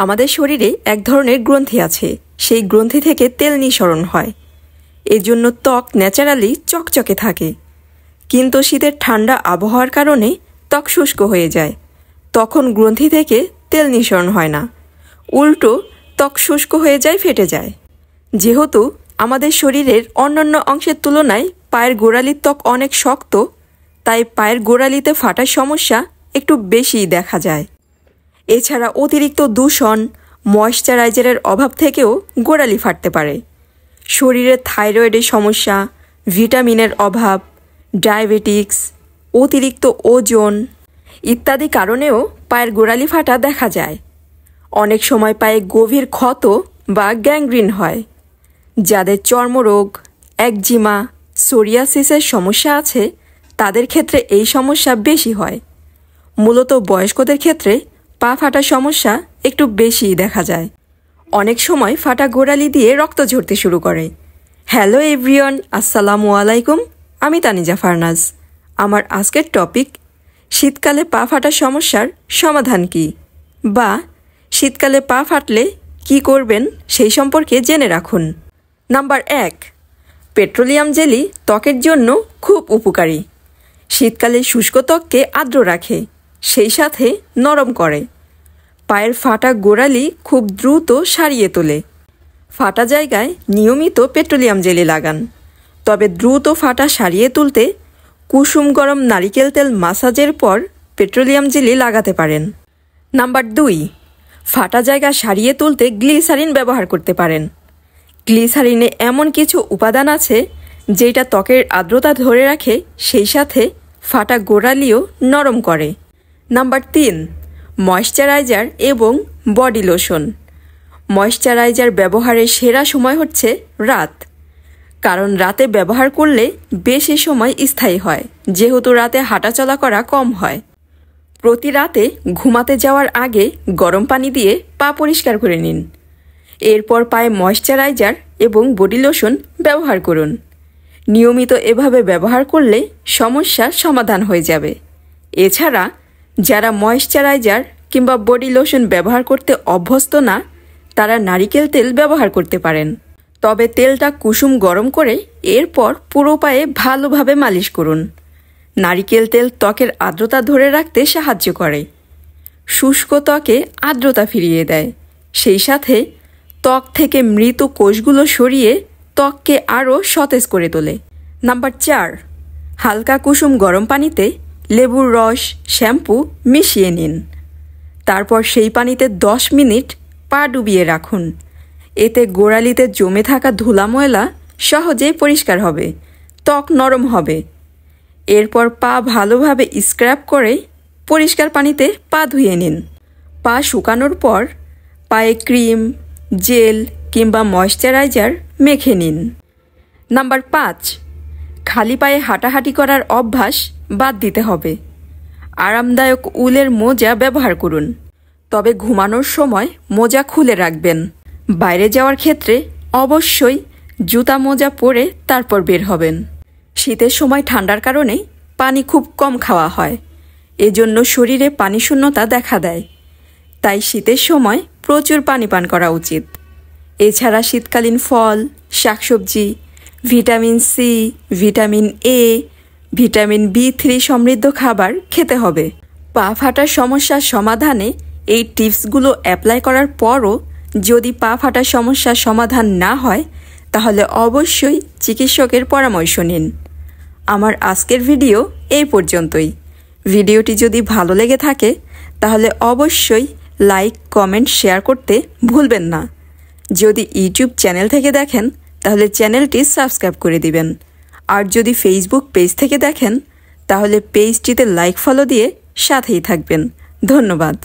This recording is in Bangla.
আমাদের শরীরে এক ধরনের গ্রন্থি আছে, সেই গ্রন্থি থেকে তেল নিঃসরণ হয়। এজন্য ত্বক ন্যাচারালি চকচকে থাকে। কিন্তু শীতের ঠান্ডা আবহাওয়ার কারণে ত্বক শুষ্ক হয়ে যায়। তখন গ্রন্থি থেকে তেল নিঃসরণ হয় না, উল্টো ত্বক শুষ্ক হয়ে যায়, ফেটে যায়। যেহেতু আমাদের শরীরের অন্যান্য অংশের তুলনায় পায়ের গোড়ালির ত্বক অনেক শক্ত, তাই পায়ের গোড়ালিতে ফাটার সমস্যা একটু বেশিই দেখা যায়। এছাড়া অতিরিক্ত দূষণ, ময়েশ্চারাইজারের অভাব থেকেও গোড়ালি ফাটতে পারে। শরীরে থাইরয়েডের সমস্যা, ভিটামিনের অভাব, ডায়াবেটিক্স, অতিরিক্ত ওজন ইত্যাদি কারণেও পায়ের গোড়ালি ফাটা দেখা যায়। অনেক সময় পায়ে গভীর ক্ষত বা গ্যাংগ্রিন হয়। যাদের চর্মরোগ, একজিমা, সোরিয়াসিসের সমস্যা আছে, তাদের ক্ষেত্রে এই সমস্যা বেশি হয়। মূলত বয়স্কদের ক্ষেত্রে পা ফাটার সমস্যা একটু বেশিই দেখা যায়। অনেক সময় ফাটা গোড়ালি দিয়ে রক্ত ঝরতে শুরু করে। হ্যালো এভরিওয়ান, আসসালামু আলাইকুম। আমি তানিজা ফারনাজ। আমার আজকের টপিক, শীতকালে পা ফাটার সমস্যার সমাধান কি, বা শীতকালে পা ফাটলে কি করবেন সেই সম্পর্কে জেনে রাখুন। নাম্বার 1, পেট্রোলিয়াম জেলি ত্বকের জন্য খুব উপকারী। শীতকালে শুষ্ক ত্বককে আর্দ্র রাখে, সেই সাথে নরম করে। পায়ের ফাটা গোড়ালি খুব দ্রুত সারিয়ে তোলে। ফাটা জায়গায় নিয়মিত পেট্রোলিয়াম জেলি লাগান। তবে দ্রুত ফাটা সারিয়ে তুলতে কুসুম গরম নারিকেল তেল মাসাজের পর পেট্রোলিয়াম জেলি লাগাতে পারেন। নাম্বার 2, ফাটা জায়গা সারিয়ে তুলতে গ্লিসারিন ব্যবহার করতে পারেন। গ্লিসারিনে এমন কিছু উপাদান আছে যেটা ত্বকের আর্দ্রতা ধরে রাখে, সেই সাথে ফাটা গোড়ালিও নরম করে। নাম্বার 3, ময়েশ্চারাইজার এবং বডি লোশন। ময়েশ্চারাইজার ব্যবহারের সেরা সময় হচ্ছে রাত, কারণ রাতে ব্যবহার করলে বেশি সময় স্থায়ী হয়, যেহেতু রাতে হাঁটাচলা করা কম হয়। প্রতি রাতে ঘুমাতে যাওয়ার আগে গরম পানি দিয়ে পা পরিষ্কার করে নিন। এরপর পায়ে ময়েশ্চারাইজার এবং বডি লোশন ব্যবহার করুন। নিয়মিত এভাবে ব্যবহার করলে সমস্যার সমাধান হয়ে যাবে। এছাড়া যারা ময়েশ্চারাইজার কিংবা বডি লোশন ব্যবহার করতে অভ্যস্ত না, তারা নারিকেল তেল ব্যবহার করতে পারেন। তবে তেলটা কুসুম গরম করে এরপর পুরো পায়ে ভালোভাবে মালিশ করুন। নারিকেল তেল ত্বকের আর্দ্রতা ধরে রাখতে সাহায্য করে, শুষ্ক ত্বকে আর্দ্রতা ফিরিয়ে দেয়, সেই সাথে ত্বক থেকে মৃত কোষগুলো সরিয়ে ত্বককে আরও সতেজ করে তোলে। নাম্বার 4, হালকা কুসুম গরম পানিতে লেবুর রস, শ্যাম্পু মিশিয়ে নিন। তারপর সেই পানিতে 10 মিনিট পা ডুবিয়ে রাখুন। এতে গোড়ালিতে জমে থাকা ধুলা ময়লা সহজেই পরিষ্কার হবে, ত্বক নরম হবে। এরপর পা ভালোভাবে স্ক্রাব করে পরিষ্কার পানিতে পা ধুয়ে নিন। পা শুকানোর পর পায়ে ক্রিম, জেল কিংবা ময়েশ্চারাইজার মেখে নিন। নাম্বার 5, খালি পায়ে হাঁটাহাঁটি করার অভ্যাস বাদ দিতে হবে। আরামদায়ক উলের মোজা ব্যবহার করুন, তবে ঘুমানোর সময় মোজা খুলে রাখবেন। বাইরে যাওয়ার ক্ষেত্রে অবশ্যই জুতা মোজা পরে তারপর বের হবেন। শীতের সময় ঠান্ডার কারণে পানি খুব কম খাওয়া হয়, এজন্য শরীরে পানি শূন্যতা দেখা দেয়। তাই শীতের সময় প্রচুর পানি পান করা উচিত। এছাড়া শীতকালীন ফল, শাকসবজি, vitamin C, vitamin A, vitamin B3 সমৃদ্ধ খাবার খেতে হবে। পা ফাটার সমস্যার সমাধানে এই টিপসগুলো অ্যাপ্লাই করার পরও যদি পা ফাটার সমস্যার সমাধান না হয়, তাহলে অবশ্যই চিকিৎসকের পরামর্শ নিন। আমার আজকের ভিডিও এই পর্যন্তই। ভিডিওটি যদি ভালো লেগে থাকে তাহলে অবশ্যই লাইক, কমেন্ট, শেয়ার করতে ভুলবেন না। যদি ইউটিউব চ্যানেল থেকে দেখেন তাহলে চ্যানেলটি সাবস্ক্রাইব করে দিবেন। আর যদি ফেসবুক পেজ থেকে দেখেন তাহলে পেজটিতে লাইক, ফলো দিয়ে সাথেই থাকবেন। ধন্যবাদ।